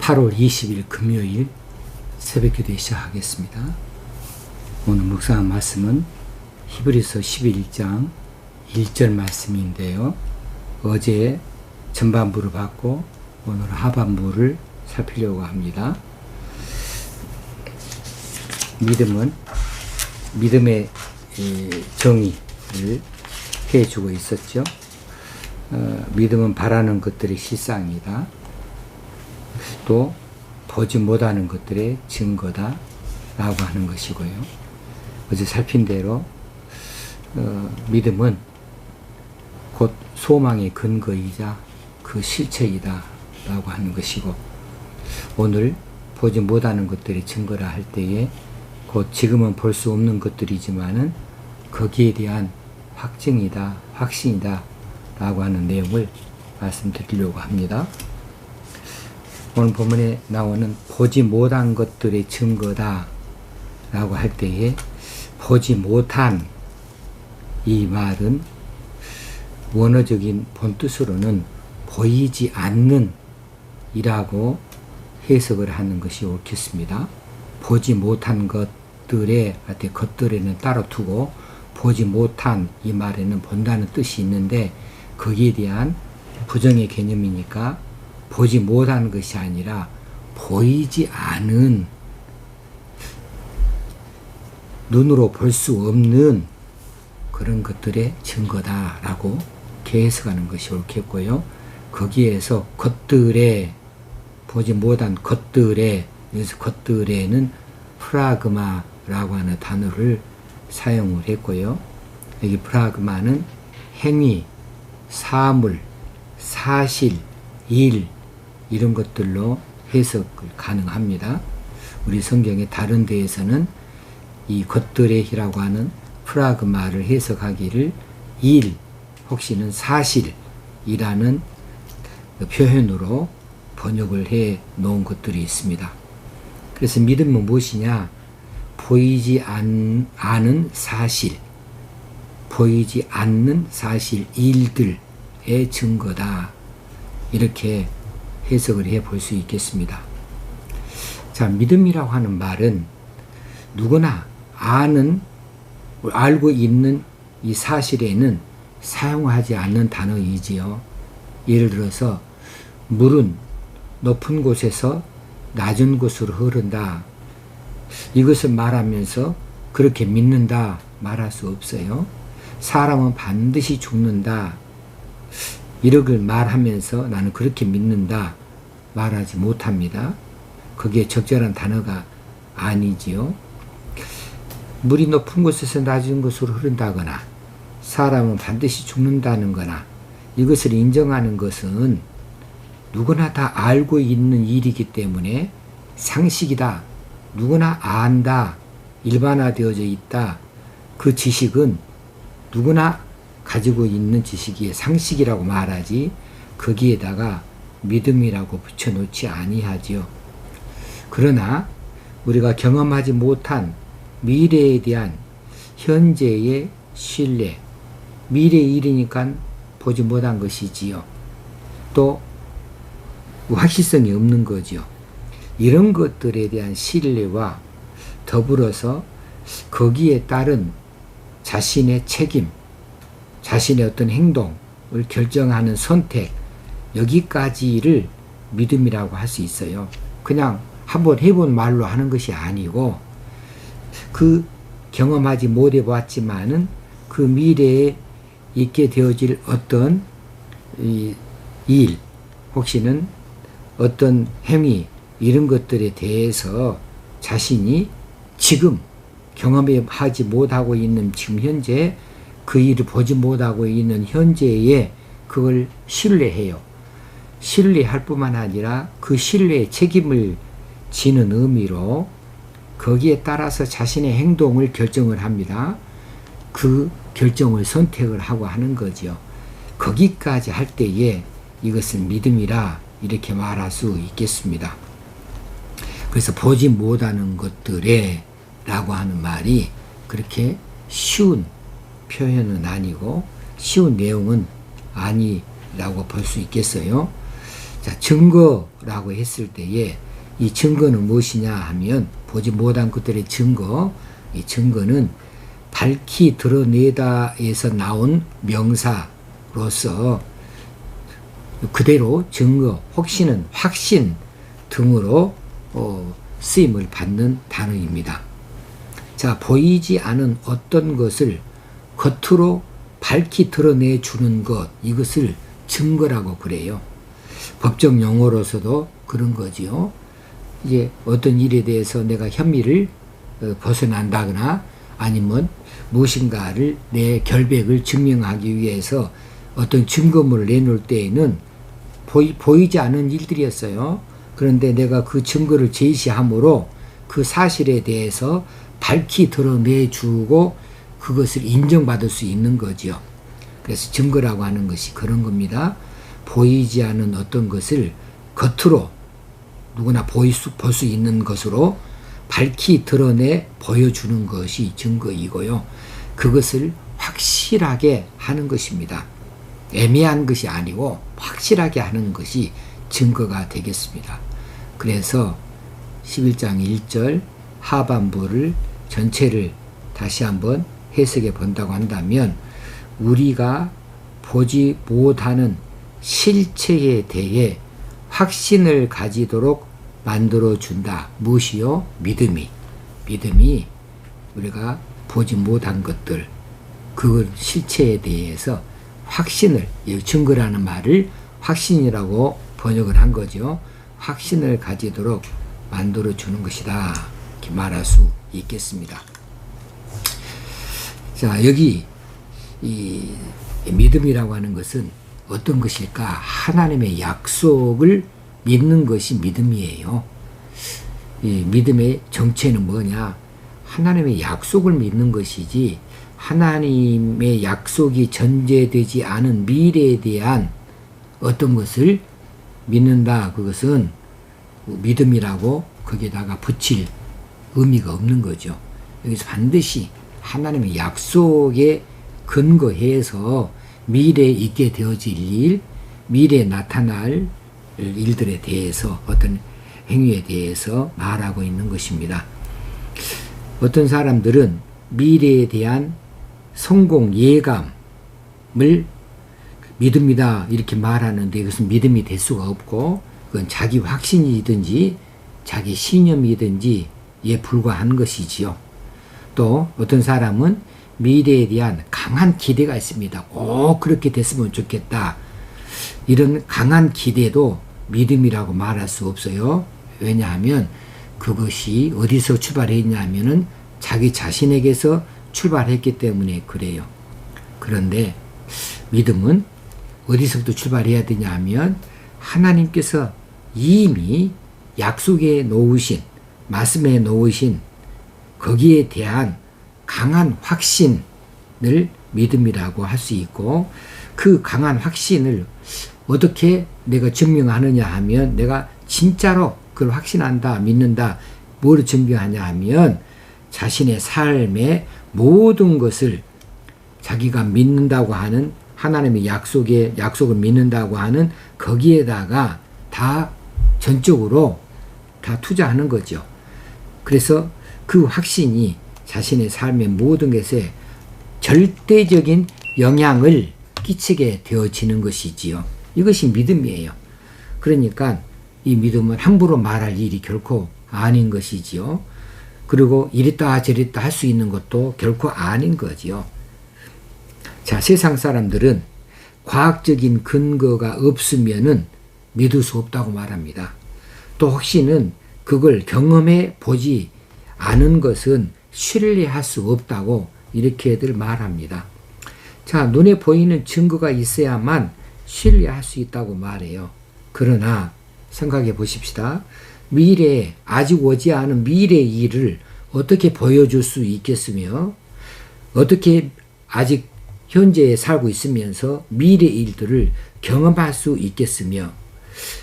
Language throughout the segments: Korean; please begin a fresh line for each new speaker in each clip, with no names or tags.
8월 20일 금요일 새벽기도 시작하겠습니다. 오늘 묵상한 말씀은 히브리서 11장 1절 말씀인데요. 어제 전반부를 받고 오늘 하반부를 살피려고 합니다. 믿음은 믿음의 정의를 해주고 있었죠. 믿음은 바라는 것들의 실상이다. 또 보지 못하는 것들의 증거다 라고 하는 것이고요. 어제 살핀 대로 믿음은 곧 소망의 근거이자 그 실체이다 라고 하는 것이고, 오늘 보지 못하는 것들의 증거라 할 때에 곧 지금은 볼 수 없는 것들이지만은 거기에 대한 확증이다, 확신이다 라고 하는 내용을 말씀드리려고 합니다. 오늘 본문에 나오는 보지 못한 것들의 증거다 라고 할 때에 보지 못한 이 말은 원어적인 본뜻으로는 보이지 않는 이라고 해석을 하는 것이 옳겠습니다. 보지 못한 것들의 것들에는 따로 두고 보지 못한 이 말에는 본다는 뜻이 있는데, 거기에 대한 부정의 개념이니까 보지 못하는 것이 아니라 보이지 않은, 눈으로 볼 수 없는 그런 것들의 증거다라고 해석하는 것이 옳겠고요. 거기에서 것들에, 보지 못한 것들에, 여기서 것들에는 프라그마라고 하는 단어를 사용을 했고요. 여기 프라그마는 행위, 사물, 사실, 일, 이런 것들로 해석을 가능합니다. 우리 성경의 다른 데에서는 이 것들의라고 하는 프라그마를 해석하기를 일, 혹시는 사실이라는 표현으로 번역을 해 놓은 것들이 있습니다. 그래서 믿음은 무엇이냐? 보이지 않은 사실, 보이지 않는 사실, 일들의 증거다. 이렇게 해석을 해 볼 수 있겠습니다. 자, 믿음이라고 하는 말은 누구나 알고 있는 이 사실에는 사용하지 않는 단어이지요. 예를 들어서 물은 높은 곳에서 낮은 곳으로 흐른다. 이것을 말하면서 그렇게 믿는다 말할 수 없어요. 사람은 반드시 죽는다. 이렇게 말하면서 나는 그렇게 믿는다 말하지 못합니다. 그게 적절한 단어가 아니지요. 물이 높은 곳에서 낮은 곳으로 흐른다거나 사람은 반드시 죽는다는 거나 이것을 인정하는 것은 누구나 다 알고 있는 일이기 때문에 상식이다, 누구나 안다, 일반화되어져 있다. 그 지식은 누구나 가지고 있는 지식이 상식이라고 말하지, 거기에다가 믿음이라고 붙여놓지 아니하지요. 그러나 우리가 경험하지 못한 미래에 대한 현재의 신뢰, 미래의 일이니까 보지 못한 것이지요. 또 확실성이 없는 거죠. 이런 것들에 대한 신뢰와 더불어서 거기에 따른 자신의 책임, 자신의 어떤 행동을 결정하는 선택, 여기까지를 믿음이라고 할 수 있어요. 그냥 한번 해본 말로 하는 것이 아니고, 그 경험하지 못해봤지만은 그 미래에 있게 되어질 어떤 일, 혹시는 어떤 행위, 이런 것들에 대해서 자신이 지금 경험하지 못하고 있는 지금 현재 그 일을 보지 못하고 있는 현재에 그걸 신뢰해요. 신뢰할 뿐만 아니라 그 신뢰의 책임을 지는 의미로 거기에 따라서 자신의 행동을 결정을 합니다. 그 결정을 선택을 하고 하는 거죠. 거기까지 할 때에 이것을 믿음이라 이렇게 말할 수 있겠습니다. 그래서 보지 못하는 것들에 라고 하는 말이 그렇게 쉬운 표현은 아니고 쉬운 내용은 아니라고 볼 수 있겠어요. 자, 증거라고 했을 때에 이 증거는 무엇이냐 하면 보지 못한 것들의 증거, 이 증거는 밝히 드러내다에서 나온 명사로서 그대로 증거, 혹시는 확신 등으로 쓰임을 받는 단어입니다. 자, 보이지 않은 어떤 것을 겉으로 밝히 드러내 주는 것, 이것을 증거라고 그래요. 법적 용어로서도 그런 거지요. 이제 어떤 일에 대해서 내가 혐의를 벗어난다거나 아니면 무엇인가를 내 결백을 증명하기 위해서 어떤 증거물을 내놓을 때에는 보이지 않은 일들이었어요. 그런데 내가 그 증거를 제시함으로 그 사실에 대해서 밝히 드러내주고 그것을 인정받을 수 있는 거죠. 그래서 증거라고 하는 것이 그런 겁니다. 보이지 않은 어떤 것을 겉으로 누구나 볼 수 있는 것으로 밝히 드러내 보여주는 것이 증거이고요. 그것을 확실하게 하는 것입니다. 애매한 것이 아니고 확실하게 하는 것이 증거가 되겠습니다. 그래서 11장 1절 하반부를 전체를 다시 한번 해석해 본다고 한다면 우리가 보지 못하는 실체에 대해 확신을 가지도록 만들어준다. 무엇이요? 믿음이 우리가 보지 못한 것들, 그 실체에 대해서 확신을, 증거라는 말을 확신이라고 번역을 한 거죠. 확신을 가지도록 만들어주는 것이다. 이렇게 말할 수 있겠습니다. 자, 여기 이 믿음이라고 하는 것은 어떤 것일까? 하나님의 약속을 믿는 것이 믿음이에요. 이 믿음의 정체는 뭐냐? 하나님의 약속을 믿는 것이지 하나님의 약속이 전제되지 않은 미래에 대한 어떤 것을 믿는다. 그것은 믿음이라고 거기다가 붙일 의미가 없는 거죠. 여기서 반드시 하나님의 약속에 근거해서 미래에 있게 되어질 일, 미래에 나타날 일들에 대해서 어떤 행위에 대해서 말하고 있는 것입니다. 어떤 사람들은 미래에 대한 성공 예감을 믿음이다 이렇게 말하는데 그것은 믿음이 될 수가 없고 그건 자기 확신이든지 자기 신념이든지에 불과한 것이지요. 또 어떤 사람은 미래에 대한 강한 기대가 있습니다. 꼭 그렇게 됐으면 좋겠다. 이런 강한 기대도 믿음이라고 말할 수 없어요. 왜냐하면 그것이 어디서 출발했냐 하면은 자기 자신에게서 출발했기 때문에 그래요. 그런데 믿음은 어디서부터 출발해야 되냐 하면 하나님께서 이미 약속에 놓으신, 말씀에 놓으신 거기에 대한 강한 확신을 믿음이라고 할 수 있고 그 강한 확신을 어떻게 내가 증명하느냐 하면 내가 진짜로 그걸 확신한다, 믿는다. 뭐를 증명하냐 하면 자신의 삶의 모든 것을 자기가 믿는다고 하는 하나님의 약속을 믿는다고 하는 거기에다가 다 전적으로 다 투자하는 거죠. 그래서 그 확신이 자신의 삶의 모든 것에 절대적인 영향을 끼치게 되어지는 것이지요. 이것이 믿음이에요. 그러니까 이 믿음은 함부로 말할 일이 결코 아닌 것이지요. 그리고 이랬다 저랬다 할 수 있는 것도 결코 아닌 거지요. 자, 세상 사람들은 과학적인 근거가 없으면은 믿을 수 없다고 말합니다. 또 혹시는 그걸 경험해 보지 않은 것은 신뢰할 수 없다고 이렇게들 말합니다. 자, 눈에 보이는 증거가 있어야만 신뢰할 수 있다고 말해요. 그러나 생각해 보십시다. 미래에 아직 오지 않은 미래의 일을 어떻게 보여줄 수 있겠으며 어떻게 아직 현재에 살고 있으면서 미래 일들을 경험할 수 있겠으며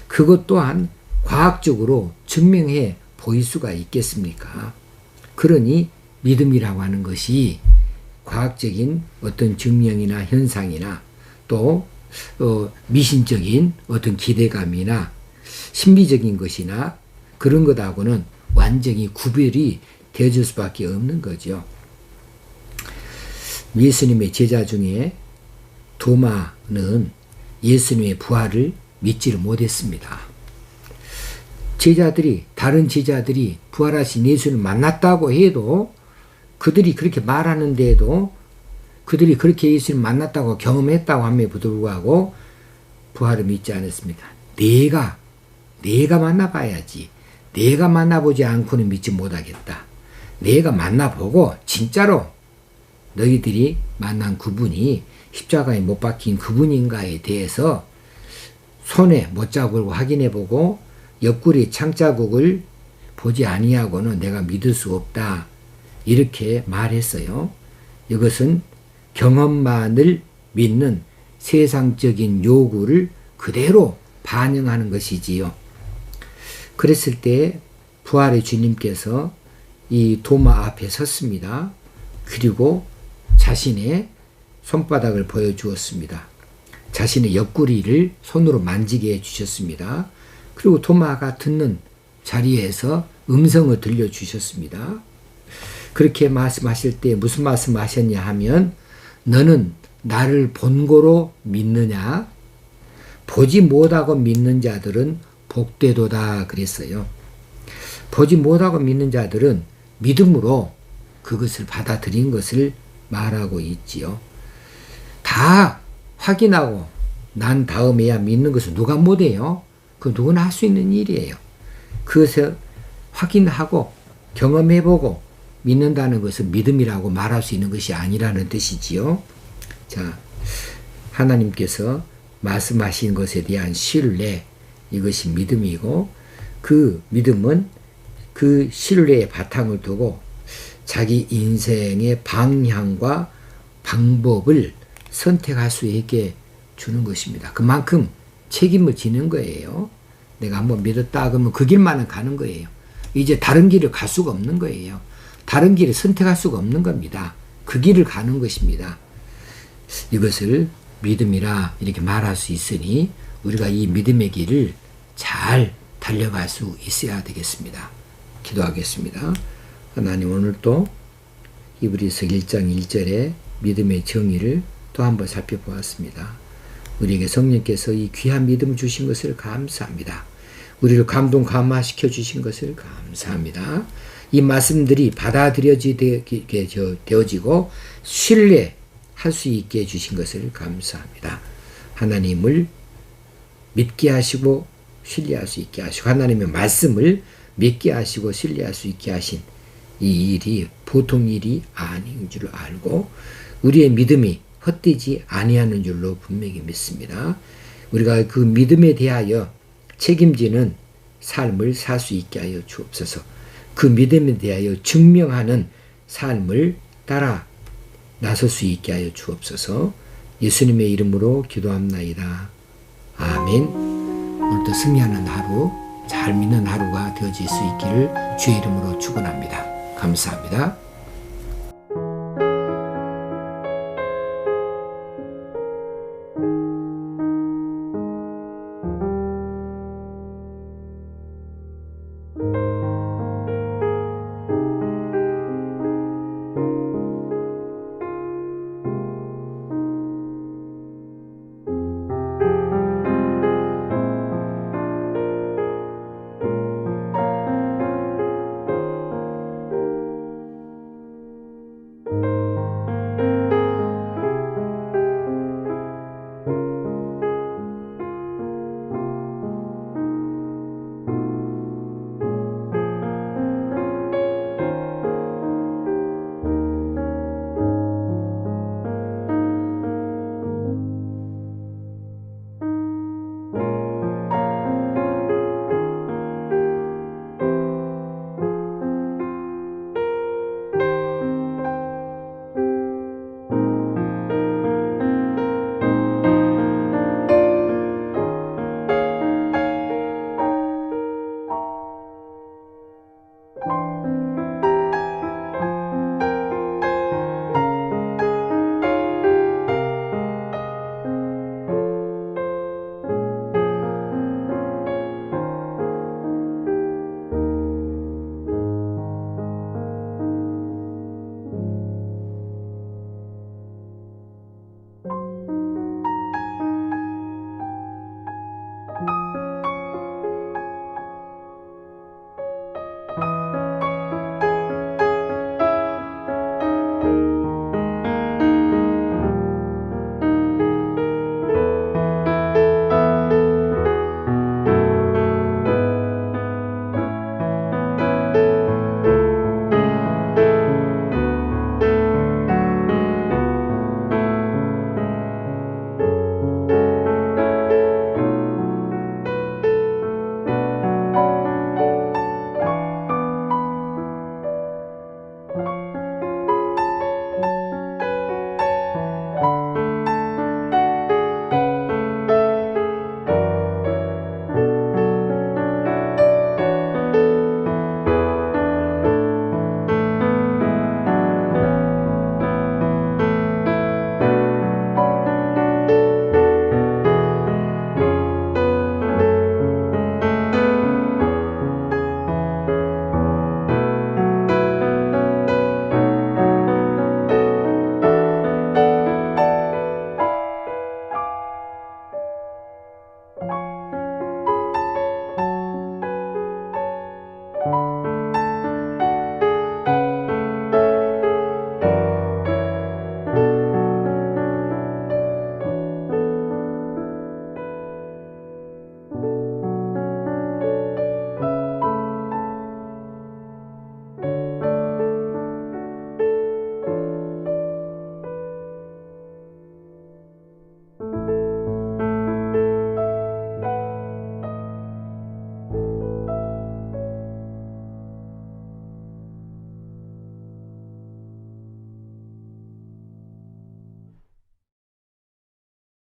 그것 또한 과학적으로 증명해 보일 수가 있겠습니까? 그러니 믿음이라고 하는 것이 과학적인 어떤 증명이나 현상이나 또 미신적인 어떤 기대감이나 신비적인 것이나 그런 것하고는 완전히 구별이 되어질 수밖에 없는 거죠. 예수님의 제자 중에 도마는 예수님의 부활을 믿지를 못했습니다. 다른 제자들이 부활하신 예수를 만났다고 해도 그들이 그렇게 말하는데도 그들이 그렇게 예수를 만났다고 경험했다고 함에도 불구하고 부활을 믿지 않았습니다. 내가 만나봐야지. 내가 만나보지 않고는 믿지 못하겠다. 내가 만나보고 진짜로 너희들이 만난 그분이 십자가에 못 박힌 그분인가에 대해서 손에 못자국을 확인해보고 옆구리 창자국을 보지 아니하고는 내가 믿을 수 없다. 이렇게 말했어요. 이것은 경험만을 믿는 세상적인 요구를 그대로 반영하는 것이지요. 그랬을 때 부활의 주님께서 이 도마 앞에 섰습니다. 그리고 자신의 손바닥을 보여주었습니다. 자신의 옆구리를 손으로 만지게 해주셨습니다. 그리고 도마가 듣는 자리에서 음성을 들려주셨습니다. 그렇게 말씀하실 때 무슨 말씀하셨냐 하면 너는 나를 본고로 믿느냐? 보지 못하고 믿는 자들은 복되도다 그랬어요. 보지 못하고 믿는 자들은 믿음으로 그것을 받아들인 것을 말하고 있지요. 다 확인하고 난 다음에야 믿는 것을 누가 못해요? 그 누구나 할 수 있는 일이에요. 그것을 확인하고 경험해보고 믿는다는 것은 믿음이라고 말할 수 있는 것이 아니라는 뜻이지요. 자, 하나님께서 말씀하신 것에 대한 신뢰, 이것이 믿음이고 그 믿음은 그 신뢰의 바탕을 두고 자기 인생의 방향과 방법을 선택할 수 있게 주는 것입니다. 그만큼 책임을 지는 거예요. 내가 한번 믿었다 그러면 그 길만은 가는 거예요. 이제 다른 길을 갈 수가 없는 거예요. 다른 길을 선택할 수가 없는 겁니다. 그 길을 가는 것입니다. 이것을 믿음이라 이렇게 말할 수 있으니 우리가 이 믿음의 길을 잘 달려갈 수 있어야 되겠습니다. 기도하겠습니다. 하나님, 오늘 또 히브리서 1장 1절의 믿음의 정의를 또 한번 살펴보았습니다. 우리에게 성령께서 이 귀한 믿음을 주신 것을 감사합니다. 우리를 감동 감화시켜 주신 것을 감사합니다. 이 말씀들이 받아들여지게 되어지고 신뢰할 수 있게 해주신 것을 감사합니다. 하나님을 믿게 하시고 신뢰할 수 있게 하시고 하나님의 말씀을 믿게 하시고 신뢰할 수 있게 하신 이 일이 보통 일이 아닌 줄 알고 우리의 믿음이 헛되지 아니하는 줄로 분명히 믿습니다. 우리가 그 믿음에 대하여 책임지는 삶을 살 수 있게 하여 주옵소서. 그 믿음에 대하여 증명하는 삶을 따라 나설 수 있게 하여 주옵소서. 예수님의 이름으로 기도합나이다. 아멘. 오늘도 승리하는 하루, 잘 믿는 하루가 되어질 수 있기를 주의 이름으로 축원합니다. 감사합니다.